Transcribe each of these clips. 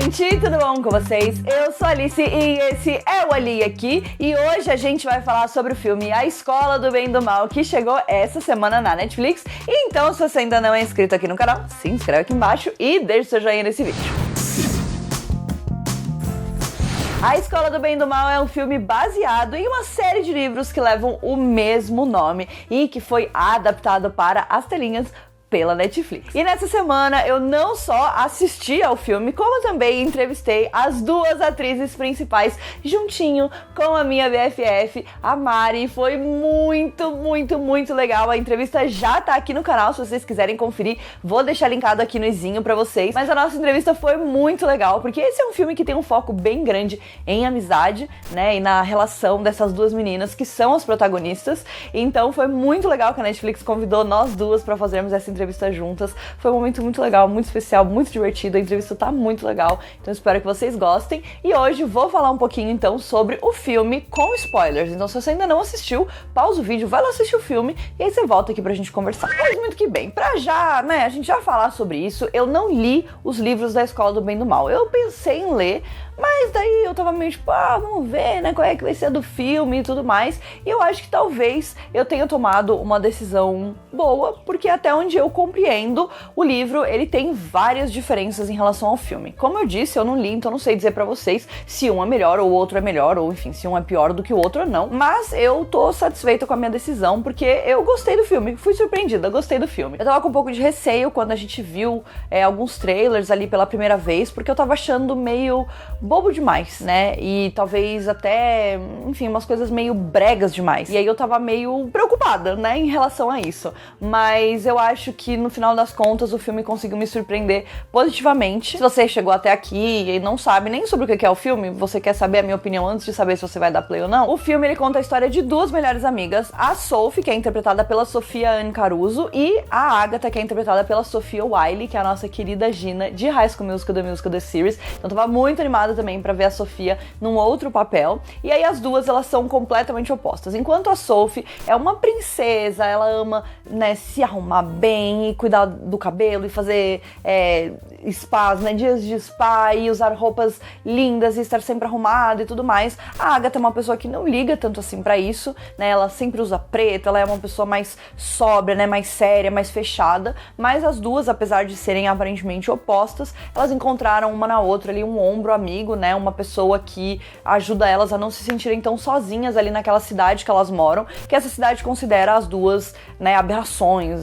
gente, tudo bom com vocês? Eu sou a Alice e esse é o Ali aqui, e hoje a gente vai falar sobre o filme A Escola do Bem e do Mal, que chegou essa semana na Netflix. Então, se você ainda não é inscrito aqui no canal, se inscreve aqui embaixo e deixa seu joinha nesse vídeo. A Escola do Bem e do Mal é um filme baseado em uma série de livros que levam o mesmo nome e que foi adaptado para as telinhas pela Netflix. E nessa semana eu não só assisti ao filme, como também entrevistei as duas atrizes principais juntinho com a minha BFF, a Mari. Foi muito legal. A entrevista já tá aqui no canal, se vocês quiserem conferir, vou deixar linkado aqui no izinho pra vocês. Mas a nossa entrevista foi muito legal, porque esse é um filme que tem um foco bem grande em amizade, né, e na relação dessas duas meninas que são as protagonistas. Então foi muito legal que a Netflix convidou nós duas pra fazermos essa entrevista juntas. Foi um momento muito legal, muito especial, muito divertido. A entrevista tá muito legal, então espero que vocês gostem. E hoje vou falar um pouquinho então sobre o filme com spoilers. Então, se você ainda não assistiu, pausa o vídeo, vai lá assistir o filme e aí você volta aqui pra gente conversar. Mas muito que bem, pra já, né, a gente já falar sobre isso, eu não li os livros da Escola do Bem e do Mal. Eu pensei em ler, mas daí eu tava meio tipo, vamos ver, né, qual é que vai ser do filme e tudo mais. E eu acho que talvez eu tenha tomado uma decisão boa, porque até onde eu compreendo, o livro, ele tem várias diferenças em relação ao filme. Como eu disse, eu não li, então não sei dizer pra vocês se um é melhor ou o outro é melhor, ou enfim, se um é pior do que o outro ou não. Mas eu tô satisfeita com a minha decisão, porque eu gostei do filme, fui surpreendida, gostei do filme. Eu tava com um pouco de receio quando a gente viu alguns trailers ali pela primeira vez, porque eu tava achando meio bobo demais, né? E talvez até, enfim, umas coisas meio bregas demais. E aí eu tava meio preocupada, né, em relação a isso. Mas eu acho que no final das contas o filme conseguiu me surpreender positivamente. Se você chegou até aqui e não sabe nem sobre o que é o filme, você quer saber a minha opinião antes de saber se você vai dar play ou não, o filme, ele conta a história de duas melhores amigas, a Sophie, que é interpretada pela Sofia Anne Caruso, e a Agatha, que é interpretada pela Sophia Wiley, que é a nossa querida Gina de High School Musical, The Musical, The Series. Então eu tava muito animada também pra ver a Sofia num outro papel. E aí as duas, elas são completamente opostas. Enquanto a Sophie é uma princesa, ela ama, né, se arrumar bem e cuidar do cabelo e fazer spas, né, dias de spa e usar roupas lindas e estar sempre arrumada e tudo mais. A Agatha é uma pessoa que não liga tanto assim pra isso, né, ela sempre usa preto, ela é uma pessoa mais sóbria, né, mais séria, mais fechada, mas as duas, apesar de serem aparentemente opostas, elas encontraram uma na outra ali um ombro amigo, né, uma pessoa que ajuda elas a não se sentirem tão sozinhas ali naquela cidade que elas moram, que essa cidade considera as duas, né, aberrações,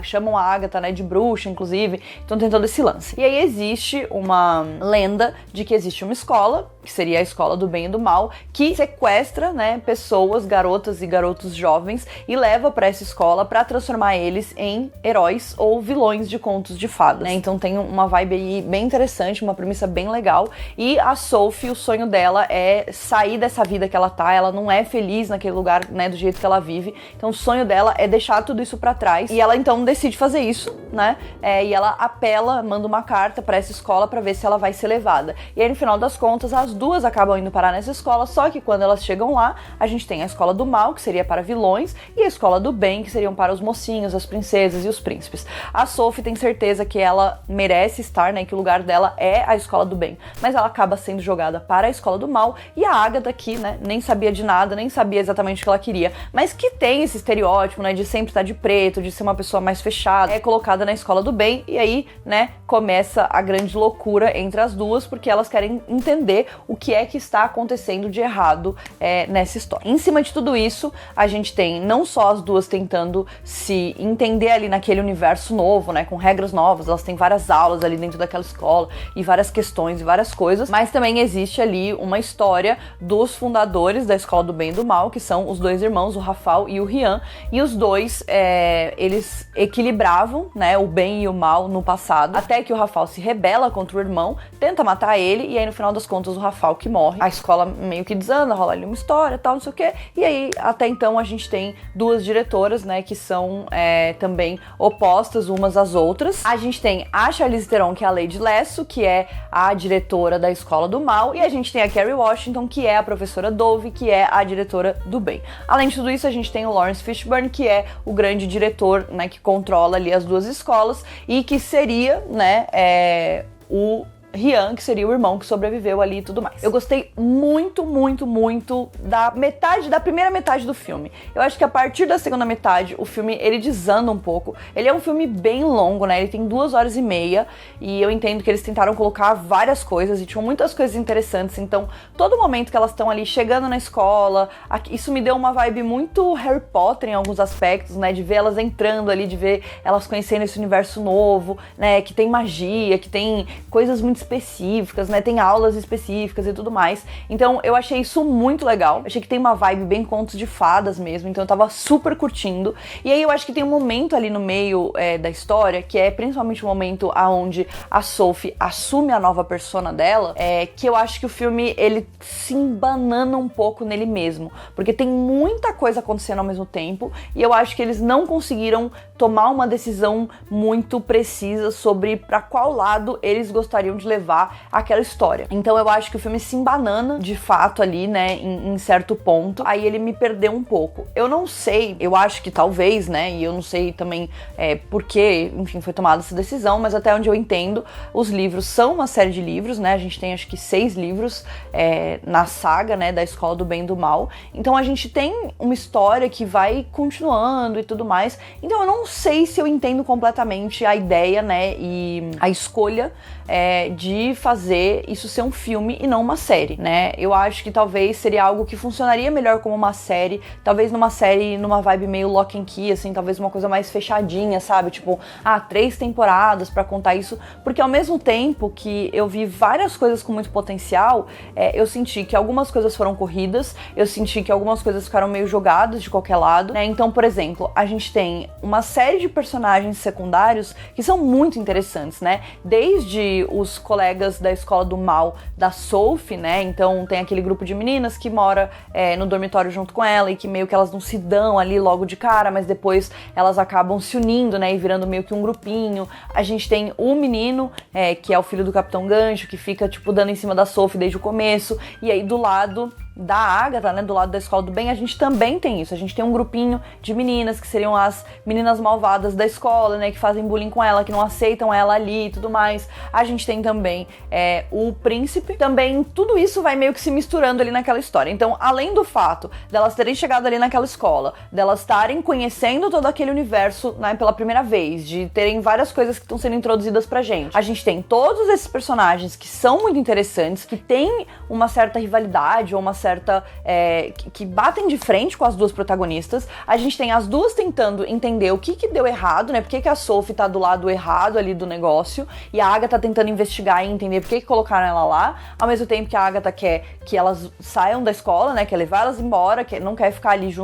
chamam a Agatha, né, de bruxa, inclusive, então tem todo esse lance. E aí existe uma lenda de que existe uma escola, que seria a Escola do Bem e do Mal, que sequestra, né, pessoas, garotas e garotos jovens, e leva pra essa escola pra transformar eles em heróis ou vilões de contos de fadas, né? Então tem uma vibe aí bem interessante, uma premissa bem legal. E a Sophie, o sonho dela é sair dessa vida que ela tá, ela não é feliz naquele lugar, né, do jeito que ela vive. Então o sonho dela é deixar tudo isso pra trás, e ela então decide fazer isso, né? E ela apela, manda uma carta pra essa escola pra ver se ela vai ser levada. E aí no final das contas, as duas acabam indo parar nessa escola, só que quando elas chegam lá, a gente tem a Escola do Mal, que seria para vilões, e a Escola do Bem, que seriam para os mocinhos, as princesas e os príncipes. A Sophie tem certeza que ela merece estar, né, que o lugar dela é a Escola do Bem, mas ela acaba sendo jogada para a Escola do Mal, e a Agatha aqui, né, nem sabia de nada, nem sabia exatamente o que ela queria, mas que tem esse estereótipo, né, de sempre estar de preto, de ser uma pessoa mais fechada, é colocada na Escola do Bem, e aí, né, começa a grande loucura entre as duas, porque elas querem entender o que é que está acontecendo de errado nessa história. Em cima de tudo isso, a gente tem não só as duas tentando se entender ali naquele universo novo, né, com regras novas, elas têm várias aulas ali dentro daquela escola, e várias questões e várias coisas, mas também existe ali uma história dos fundadores da Escola do Bem e do Mal, que são os dois irmãos, o Rafael e o Rian, e os dois, eles equilibravam, né, o bem e o mal no passado, até que o Rafael se rebela contra o irmão, tenta matar ele, e aí no final das contas o Rafael que morre. A escola meio que desanda, rola ali uma história, tal, não sei o que, e aí até então a gente tem duas diretoras, né, que são também opostas umas às outras. A gente tem a Charlize Theron, que é a Lady Lasso, que é a diretora da Escola do Mal, e a gente tem a Kerry Washington, que é a professora Dove, que é a diretora do bem. Além de tudo isso, a gente tem o Lawrence Fishburne, que é o grande diretor, né, que controla ali as duas escolas, e que seria, né, o Rian, que seria o irmão que sobreviveu ali e tudo mais. Eu gostei muito, muito, muito da primeira metade do filme. Eu acho que a partir da segunda metade, o filme, ele desanda um pouco. Ele é um filme bem longo, né? Ele tem 2h30 e eu entendo que eles tentaram colocar várias coisas e tinham muitas coisas interessantes. Então, todo momento que elas estão ali chegando na escola, isso me deu uma vibe muito Harry Potter em alguns aspectos, né? De ver elas entrando ali, de ver elas conhecendo esse universo novo, né? Que tem magia, que tem coisas muito específicas, né? Tem aulas específicas e tudo mais. Então, eu achei isso muito legal. Achei que tem uma vibe bem contos de fadas mesmo, então eu tava super curtindo. E aí eu acho que tem um momento ali no meio da história, que é principalmente o momento onde a Sophie assume a nova persona dela, que eu acho que o filme, ele se embanana um pouco nele mesmo, porque tem muita coisa acontecendo ao mesmo tempo, e eu acho que eles não conseguiram tomar uma decisão muito precisa sobre pra qual lado eles gostariam de levar aquela história. Então eu acho que o filme se embanana, de fato, ali, né, em certo ponto. Aí ele me perdeu um pouco. Eu não sei, eu acho que talvez, né, e eu não sei também por que, enfim, foi tomada essa decisão, mas até onde eu entendo, os livros são uma série de livros, né, a gente tem acho que 6 livros na saga, né, da Escola do Bem e do Mal. Então a gente tem uma história que vai continuando e tudo mais. Então eu não sei se eu entendo completamente a ideia, né, e a escolha de fazer isso ser um filme e não uma série, né? Eu acho que talvez seria algo que funcionaria melhor como uma série, talvez numa série, numa vibe meio Lock and Key, assim, talvez uma coisa mais fechadinha, sabe? Tipo, 3 temporadas pra contar isso, porque ao mesmo tempo que eu vi várias coisas com muito potencial, eu senti que algumas coisas foram corridas, eu senti que algumas coisas ficaram meio jogadas de qualquer lado, né? Então, por exemplo, a gente tem uma série de personagens secundários que são muito interessantes, né? Desde os colegas da Escola do Mal da Sophie, né? Então tem aquele grupo de meninas que mora no dormitório junto com ela e que meio que elas não se dão ali logo de cara, mas depois elas acabam se unindo, né? E virando meio que um grupinho. A gente tem o menino, que é o filho do Capitão Gancho, que fica, tipo, dando em cima da Sophie desde o começo. E aí do lado da Agatha, né, do lado da Escola do Bem, a gente também tem isso. A gente tem um grupinho de meninas que seriam as meninas malvadas da escola, né, que fazem bullying com ela, que não aceitam ela ali e tudo mais. A gente tem também o príncipe. Também tudo isso vai meio que se misturando ali naquela história. Então, além do fato delas terem chegado ali naquela escola, delas estarem conhecendo todo aquele universo, né, pela primeira vez, de terem várias coisas que estão sendo introduzidas pra gente. A gente tem todos esses personagens que são muito interessantes, que têm uma certa rivalidade ou uma certa que batem de frente com as duas protagonistas. A gente tem as duas tentando entender o que deu errado, né? Por que a Sophie tá do lado errado ali do negócio e a Agatha tá tentando investigar e entender por que colocaram ela lá, ao mesmo tempo que a Agatha quer que elas saiam da escola, né? Quer levar elas embora, não quer ficar ali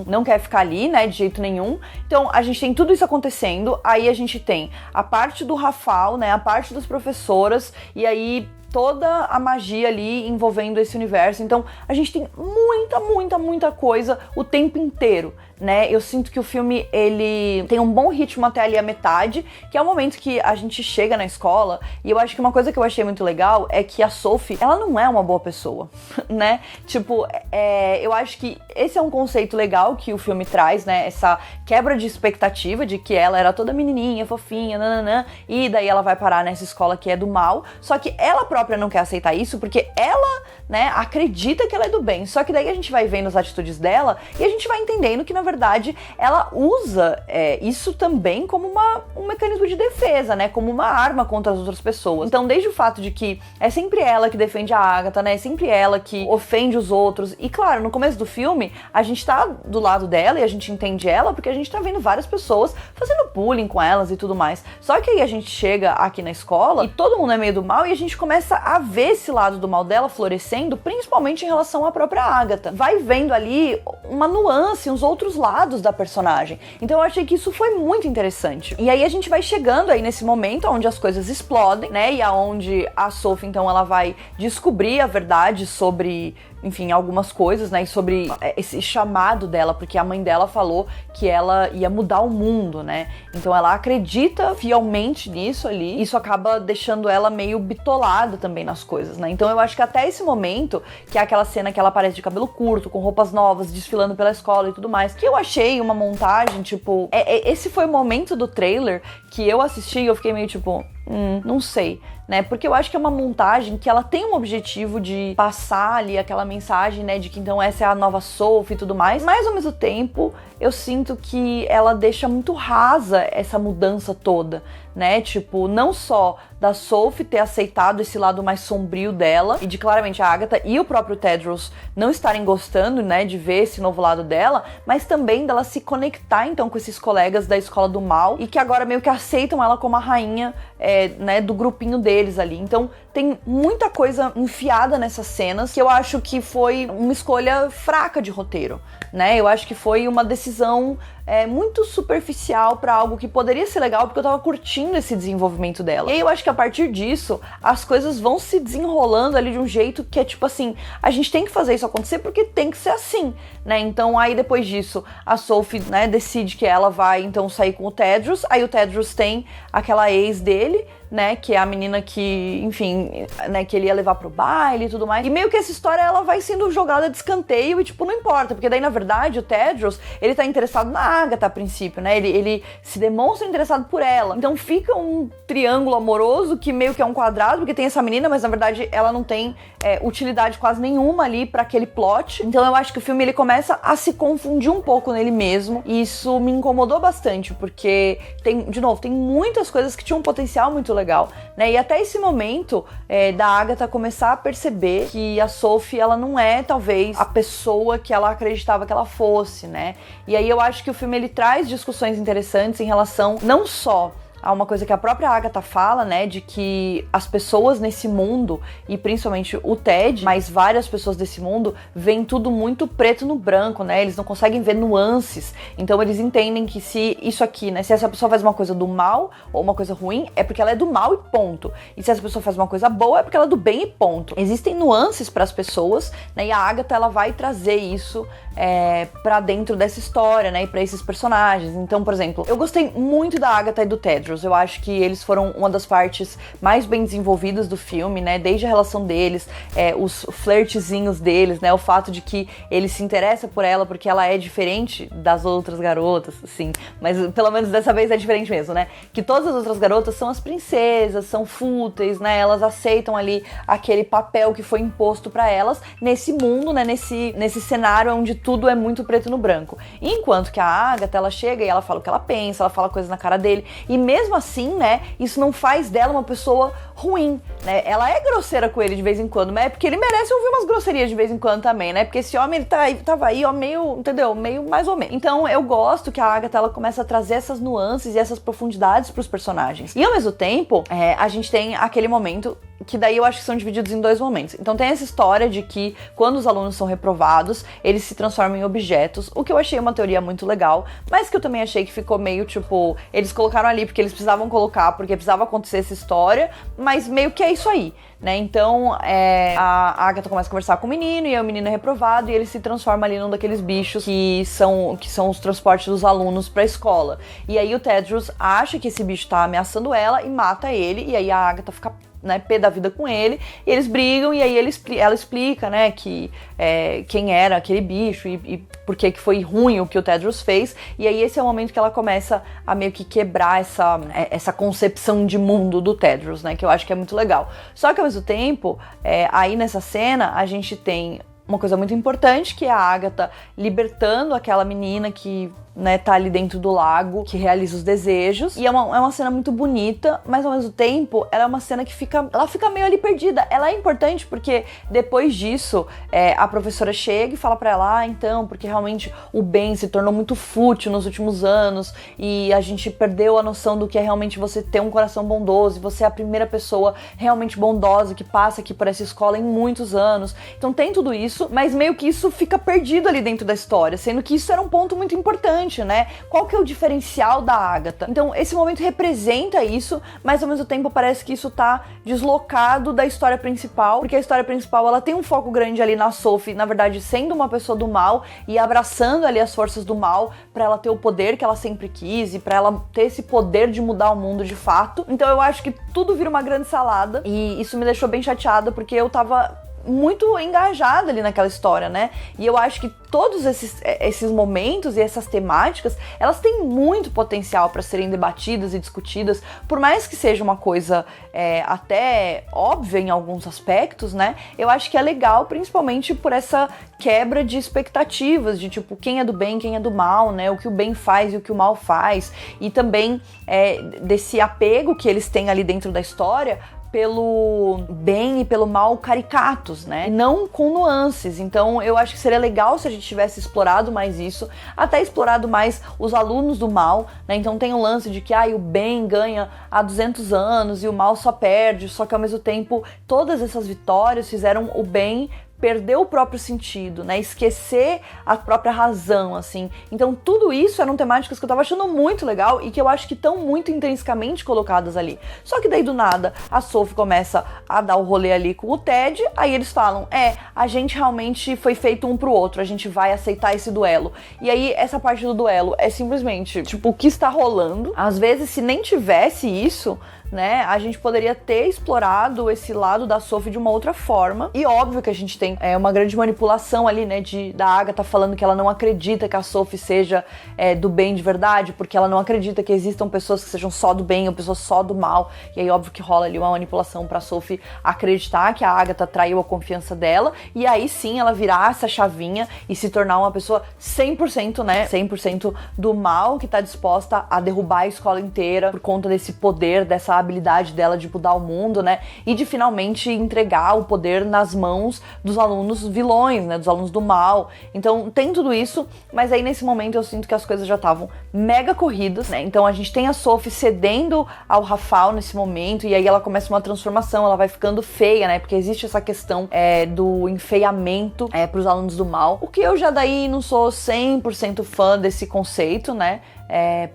não quer ficar ali, né? De jeito nenhum. Então a gente tem tudo isso acontecendo. Aí a gente tem a parte do Rafal, né? A parte das professoras, e aí toda a magia ali envolvendo esse universo. Então a gente tem muita coisa o tempo inteiro, né? Eu sinto que o filme, ele tem um bom ritmo até ali a metade, que é o momento que a gente chega na escola, e eu acho que uma coisa que eu achei muito legal é que a Sophie, ela não é uma boa pessoa, né? Tipo, eu acho que esse é um conceito legal que o filme traz, né? Essa quebra de expectativa de que ela era toda menininha, fofinha, nananã, e daí ela vai parar nessa escola que é do mal, só que ela própria não quer aceitar isso, porque ela, né, acredita que ela é do bem, só que daí a gente vai vendo as atitudes dela e a gente vai entendendo que, na verdade, ela usa isso também como um mecanismo de defesa, né, como uma arma contra as outras pessoas. Então, desde o fato de que é sempre ela que defende a Agatha, né, é sempre ela que ofende os outros, e claro, no começo do filme, a gente tá do lado dela e a gente entende ela, porque a gente tá vendo várias pessoas fazendo bullying com elas e tudo mais. Só que aí a gente chega aqui na escola e todo mundo é meio do mal e a gente começa a ver esse lado do mal dela florescendo, principalmente em relação à própria Agatha. Vai vendo ali uma nuance, uns outros lados da personagem. Então eu achei que isso foi muito interessante. E aí a gente vai chegando aí nesse momento onde as coisas explodem, né? E aonde a Sophie, então, ela vai descobrir a verdade sobre, enfim, algumas coisas, né, e sobre esse chamado dela, porque a mãe dela falou que ela ia mudar o mundo, né, então ela acredita fielmente nisso ali, isso acaba deixando ela meio bitolada também nas coisas, né, então eu acho que até esse momento, que é aquela cena que ela aparece de cabelo curto, com roupas novas, desfilando pela escola e tudo mais, que eu achei uma montagem, tipo, esse foi o momento do trailer que eu assisti e eu fiquei meio tipo, não sei, né? Porque eu acho que é uma montagem que ela tem um objetivo de passar ali aquela mensagem, né, de que então essa é a nova Sophie e tudo mais, mas ao mesmo tempo eu sinto que ela deixa muito rasa essa mudança toda, né? Tipo, não só da Sophie ter aceitado esse lado mais sombrio dela e de claramente a Agatha e o próprio Tedros não estarem gostando, né, de ver esse novo lado dela, mas também dela se conectar então com esses colegas da escola do mal e que agora meio que aceitam ela como a rainha, né, do grupinho deles ali. Então tem muita coisa enfiada nessas cenas que eu acho que foi uma escolha fraca de roteiro, né? Eu acho que foi uma decisão muito superficial pra algo que poderia ser legal, porque eu tava curtindo esse desenvolvimento dela. E aí eu acho que a partir disso, as coisas vão se desenrolando ali de um jeito que é tipo assim, a gente tem que fazer isso acontecer porque tem que ser assim, né? Então aí depois disso, a Sophie, né, decide que ela vai então sair com o Tedros, aí o Tedros tem aquela ex dele, né, que é a menina que, enfim, né, que ele ia levar pro baile e tudo mais. E meio que essa história, ela vai sendo jogada de escanteio e, tipo, não importa, porque daí, na verdade, o Tedros, ele tá interessado na Agatha a princípio, né, ele se demonstra interessado por ela. Então fica um triângulo amoroso que meio que é um quadrado, porque tem essa menina, mas na verdade ela não tem utilidade quase nenhuma ali pra aquele plot. Então eu acho que o filme, ele começa a se confundir um pouco nele mesmo, e isso me incomodou bastante, porque tem, de novo, tem muitas coisas que tinham um potencial muito legal, né? E até esse momento da Agatha começar a perceber que a Sophie, ela não é talvez a pessoa que ela acreditava que ela fosse, né? E aí eu acho que o filme, ele traz discussões interessantes em relação não só há uma coisa que a própria Agatha fala, né, de que as pessoas nesse mundo, e principalmente o Ted, mas várias pessoas desse mundo, veem tudo muito preto no branco, né, eles não conseguem ver nuances, então eles entendem que se isso aqui, né, se essa pessoa faz uma coisa do mal, ou uma coisa ruim, é porque ela é do mal e ponto, e se essa pessoa faz uma coisa boa, é porque ela é do bem e ponto. Existem nuances para as pessoas, né, e a Agatha, ela vai trazer isso pra dentro dessa história, né, e pra esses personagens. Então, por exemplo, eu gostei muito da Agatha e do Tedros. Eu acho que eles foram uma das partes mais bem desenvolvidas do filme, né, desde a relação deles, os flertezinhos deles, né, o fato de que ele se interessa por ela porque ela é diferente das outras garotas, assim, mas pelo menos dessa vez é diferente mesmo, né, que todas as outras garotas são as princesas, são fúteis, né, elas aceitam ali aquele papel que foi imposto pra elas nesse mundo, né, nesse cenário onde tudo é muito preto no branco. Enquanto que a Agatha, ela chega e ela fala o que ela pensa, ela fala coisas na cara dele, e mesmo assim, né, isso não faz dela uma pessoa ruim, né, ela é grosseira com ele de vez em quando, mas é porque ele merece ouvir umas grosserias de vez em quando também, né, porque esse homem, ele tava aí, ó, meio, entendeu, meio mais ou menos. Então eu gosto que a Agatha, ela começa a trazer essas nuances e essas profundidades pros personagens. E ao mesmo tempo, a gente tem aquele momento que daí eu acho que são divididos em dois momentos. Então tem essa história de que quando os alunos são reprovados, eles se transformam em objetos, o que eu achei uma teoria muito legal, mas que eu também achei que ficou meio tipo, eles colocaram ali porque eles precisavam colocar, porque precisava acontecer essa história, mas meio que é isso aí, né? Então a Agatha começa a conversar com o menino, e aí o menino é reprovado, e ele se transforma ali num daqueles bichos que são os transportes dos alunos pra escola. E aí o Tedros acha que esse bicho tá ameaçando ela e mata ele, e aí a Agatha fica, né, pé da vida com ele, e eles brigam, e aí ela explica, né, que quem era aquele bicho e por que foi ruim o que o Tedros fez, e aí esse é o momento que ela começa a meio que quebrar essa concepção de mundo do Tedros, né, que eu acho que é muito legal. Só que ao mesmo tempo, aí nessa cena, a gente tem uma coisa muito importante, que é a Agatha libertando aquela menina que, né, tá ali dentro do lago, que realiza os desejos, e é uma cena muito bonita, mas ao mesmo tempo, ela é uma cena que fica meio ali perdida. Ela é importante porque depois disso, a professora chega e fala pra ela, então, porque realmente o bem se tornou muito fútil nos últimos anos, e a gente perdeu a noção do que é realmente você ter um coração bondoso, e você é a primeira pessoa realmente bondosa que passa aqui por essa escola em muitos anos. Então tem tudo isso, mas meio que isso fica perdido ali dentro da história, sendo que isso era um ponto muito importante, né? Qual que é o diferencial da Agatha? Então esse momento representa isso, mas ao mesmo tempo parece que isso tá deslocado da história principal, porque a história principal, ela tem um foco grande ali na Sophie, na verdade sendo uma pessoa do mal e abraçando ali as forças do mal pra ela ter o poder que ela sempre quis e pra ela ter esse poder de mudar o mundo de fato. Então eu acho que tudo vira uma grande salada, e isso me deixou bem chateada, porque eu tava muito engajada ali naquela história, né? E eu acho que todos esses momentos e essas temáticas, elas têm muito potencial para serem debatidas e discutidas, por mais que seja uma coisa até óbvia em alguns aspectos, né? Eu acho que é legal, principalmente por essa quebra de expectativas, de tipo, quem é do bem, quem é do mal, né? O que o bem faz e o que o mal faz, e também desse apego que eles têm ali dentro da história pelo bem e pelo mal caricatos, né? Não com nuances. Então eu acho que seria legal se a gente tivesse explorado mais isso, até explorado mais os alunos do mal, né? Então tem o lance de que o bem ganha há 200 anos e o mal só perde, só que ao mesmo tempo todas essas vitórias fizeram o bem perder o próprio sentido, né? Esquecer a própria razão, assim. Então tudo isso eram temáticas que eu tava achando muito legal e que eu acho que estão muito intrinsecamente colocadas ali. Só que daí do nada a Sophie começa a dar o rolê ali com o Ted, aí eles falam, a gente realmente foi feito um pro outro, a gente vai aceitar esse duelo. E aí essa parte do duelo é simplesmente, tipo, o que está rolando? Às vezes, se nem tivesse isso, né, a gente poderia ter explorado esse lado da Sophie de uma outra forma. E óbvio que a gente tem uma grande manipulação ali, né, da Agatha falando que ela não acredita que a Sophie seja do bem de verdade, porque ela não acredita que existam pessoas que sejam só do bem ou pessoas só do mal. E aí óbvio que rola ali uma manipulação pra Sophie acreditar que a Agatha traiu a confiança dela, e aí sim ela virar essa chavinha e se tornar uma pessoa 100%, né, 100% do mal, que tá disposta a derrubar a escola inteira por conta desse poder, dessa habilidade dela de mudar o mundo, né? E de finalmente entregar o poder nas mãos dos alunos vilões, né? Dos alunos do mal. Então tem tudo isso, mas aí nesse momento eu sinto que as coisas já estavam mega corridas, né? Então a gente tem a Sophie cedendo ao Rafał nesse momento, e aí ela começa uma transformação, ela vai ficando feia, né? Porque existe essa questão do enfeiamento pros alunos do mal, o que eu já daí não sou 100% fã desse conceito, né?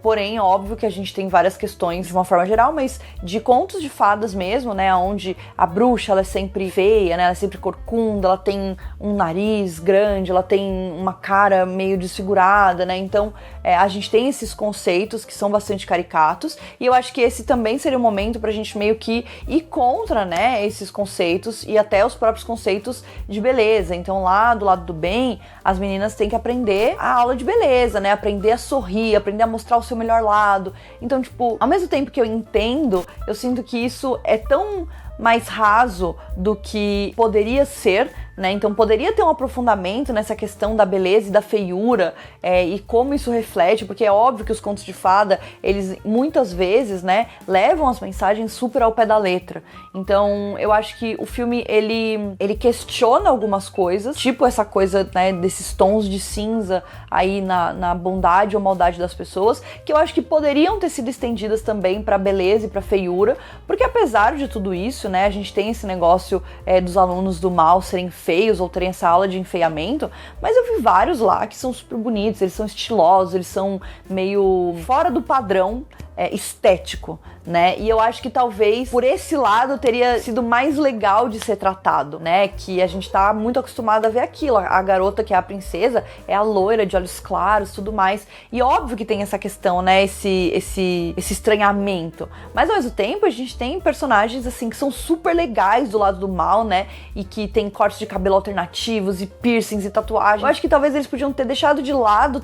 Porém, óbvio que a gente tem várias questões de uma forma geral, mas de contos de fadas mesmo, né, onde a bruxa ela é sempre feia, né, ela é sempre corcunda, ela tem um nariz grande, ela tem uma cara meio desfigurada, né, então a gente tem esses conceitos que são bastante caricatos, e eu acho que esse também seria um momento pra gente meio que ir contra, né, esses conceitos e até os próprios conceitos de beleza. Então lá do lado do bem, as meninas têm que aprender a aula de beleza, né, aprender a sorrir, aprender a mostrar o seu melhor lado. Então, tipo, ao mesmo tempo que eu entendo, eu sinto que isso é tão mais raso do que poderia ser, né? Então poderia ter um aprofundamento nessa questão da beleza e da feiura, e como isso reflete, porque é óbvio que os contos de fada, eles muitas vezes, né, levam as mensagens super ao pé da letra. Então eu acho que o filme, ele questiona algumas coisas, tipo essa coisa, né, desses tons de cinza aí na bondade ou maldade das pessoas, que eu acho que poderiam ter sido estendidas também pra beleza e pra feiura, porque apesar de tudo isso, né, a gente tem esse negócio dos alunos do mal serem feios ou terem essa aula de enfeiamento, mas eu vi vários lá que são super bonitos, eles são estilosos, eles são meio fora do padrão estético, né? E eu acho que talvez por esse lado teria sido mais legal de ser tratado, né? Que a gente tá muito acostumado a ver aquilo. A garota que é a princesa é a loira de olhos claros, tudo mais. E óbvio que tem essa questão, né? Esse estranhamento. Mas ao mesmo tempo a gente tem personagens assim que são super legais do lado do mal, né? E que tem cortes de cabelo alternativos e piercings e tatuagens. Eu acho que talvez eles podiam ter deixado de lado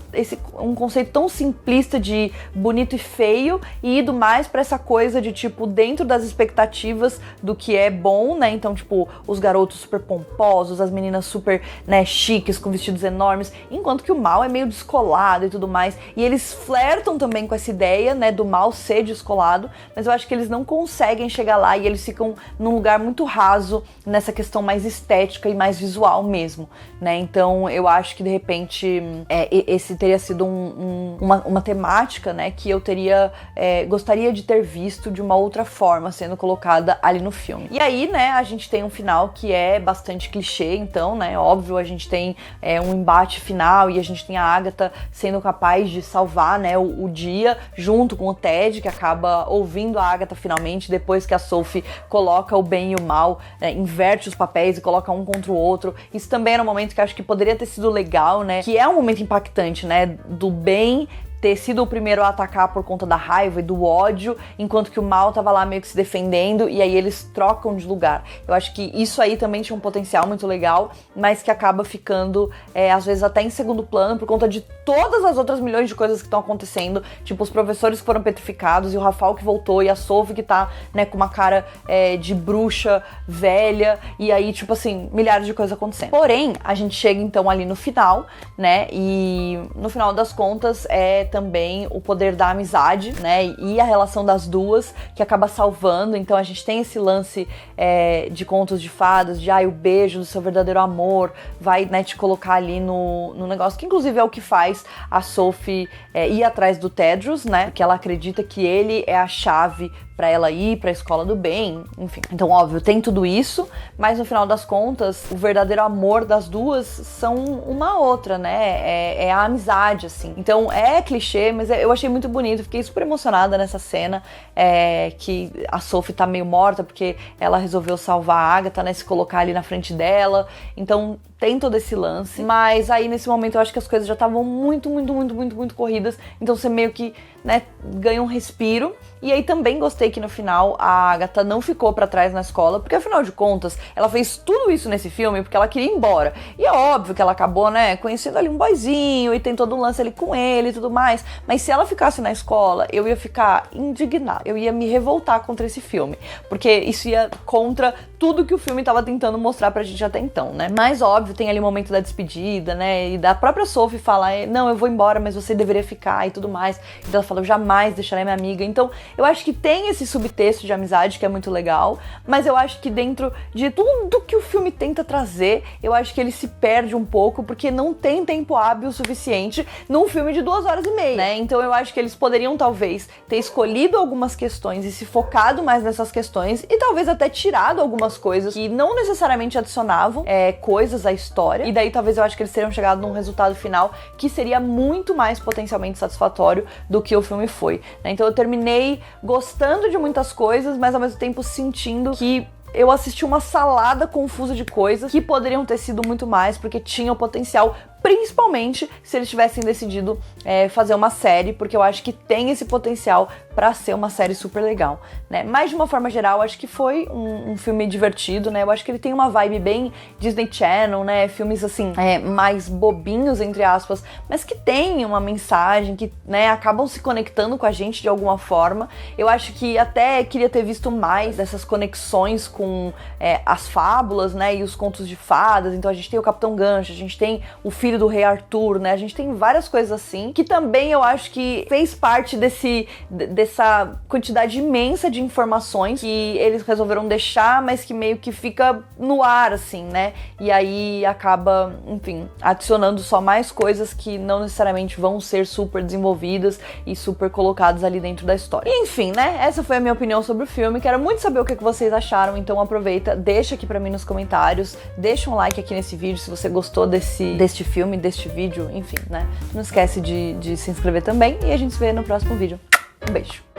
um conceito tão simplista de bonito e feio e ido mais pra essa coisa de, tipo, dentro das expectativas do que é bom, né? Então, tipo, os garotos super pomposos, as meninas super, né, chiques, com vestidos enormes, enquanto que o mal é meio descolado e tudo mais. E eles flertam também com essa ideia, né, do mal ser descolado, mas eu acho que eles não conseguem chegar lá e eles ficam num lugar muito raso nessa questão mais estética e mais visual mesmo, né? Então, eu acho que, de repente, esse teria sido uma temática, né, que eu gostaria de ter visto de uma outra forma sendo colocada ali no filme. E aí, né, a gente tem um final que é bastante clichê, então, né, óbvio, a gente tem um embate final e a gente tem a Agatha sendo capaz de salvar, né, o dia junto com o Ted, que acaba ouvindo a Agatha finalmente, depois que a Sophie coloca o bem e o mal, inverte os papéis e coloca um contra o outro. Isso também era um momento que eu acho que poderia ter sido legal, né, que é um momento impactante, né, do bem ter sido o primeiro a atacar por conta da raiva e do ódio, enquanto que o mal tava lá meio que se defendendo, e aí eles trocam de lugar. Eu acho que isso aí também tinha um potencial muito legal, mas que acaba ficando, às vezes, até em segundo plano, por conta de todas as outras milhões de coisas que estão acontecendo, tipo, os professores que foram petrificados, e o Rafał que voltou, e a Sophie que tá, né, com uma cara de bruxa velha, e aí, tipo assim, milhares de coisas acontecendo. Porém, a gente chega, então, ali no final, né, e no final das contas é também o poder da amizade, né, e a relação das duas que acaba salvando. Então a gente tem esse lance de contos de fadas, de o beijo do seu verdadeiro amor vai, né, te colocar ali no negócio, que inclusive é o que faz a Sophie ir atrás do Tedros, né, porque ela acredita que ele é a chave pra ela ir pra escola do bem, enfim. Então, óbvio, tem tudo isso, mas no final das contas, o verdadeiro amor das duas são uma outra, né? É a amizade, assim. Então, é clichê, mas eu achei muito bonito, fiquei super emocionada nessa cena, que a Sophie tá meio morta, porque ela resolveu salvar a Agatha, né? Se colocar ali na frente dela. Então, tem todo esse lance, mas aí nesse momento eu acho que as coisas já estavam muito corridas, então você meio que, né, ganha um respiro. E aí também gostei que no final a Agatha não ficou pra trás na escola, porque afinal de contas ela fez tudo isso nesse filme porque ela queria ir embora. E é óbvio que ela acabou, né, conhecendo ali um boyzinho e tem todo um lance ali com ele e tudo mais, mas se ela ficasse na escola, eu ia ficar indignada, eu ia me revoltar contra esse filme, porque isso ia contra tudo que o filme tava tentando mostrar pra gente até então, né. Mas óbvio, tem ali o momento da despedida, né, e da própria Sophie falar, não, eu vou embora, mas você deveria ficar e tudo mais. Então ela fala, eu jamais deixarei minha amiga. Então eu acho que tem esse subtexto de amizade que é muito legal, mas eu acho que dentro de tudo que o filme tenta trazer, eu acho que ele se perde um pouco, porque não tem tempo hábil o suficiente num filme de 2h30, né? Então eu acho que eles poderiam talvez ter escolhido algumas questões e se focado mais nessas questões, e talvez até tirado algumas coisas que não necessariamente adicionavam coisas à história, e daí talvez eu acho que eles teriam chegado num resultado final que seria muito mais potencialmente satisfatório do que o filme foi, né? Então eu terminei gostando de muitas coisas, mas ao mesmo tempo sentindo que eu assisti uma salada confusa de coisas que poderiam ter sido muito mais, porque tinham potencial, principalmente se eles tivessem decidido fazer uma série, porque eu acho que tem esse potencial pra ser uma série super legal, né? Mas de uma forma geral, acho que foi um filme divertido, né? Eu acho que ele tem uma vibe bem Disney Channel, né? Filmes assim, mais bobinhos, entre aspas, mas que tem uma mensagem, que, né, acabam se conectando com a gente de alguma forma. Eu acho que até queria ter visto mais dessas conexões com as fábulas, né? E os contos de fadas. Então a gente tem o Capitão Gancho, a gente tem o filho do Rei Arthur, né? A gente tem várias coisas assim, que também eu acho que fez parte dessa quantidade imensa de informações que eles resolveram deixar, mas que meio que fica no ar, assim, né? E aí acaba, enfim, adicionando só mais coisas que não necessariamente vão ser super desenvolvidas e super colocadas ali dentro da história. E, enfim, né? Essa foi a minha opinião sobre o filme. Quero muito saber o que vocês acharam, então aproveita, deixa aqui pra mim nos comentários, deixa um like aqui nesse vídeo se você gostou deste filme, deste vídeo, enfim, né? Não esquece de se inscrever também, e a gente se vê no próximo vídeo. Um beijo!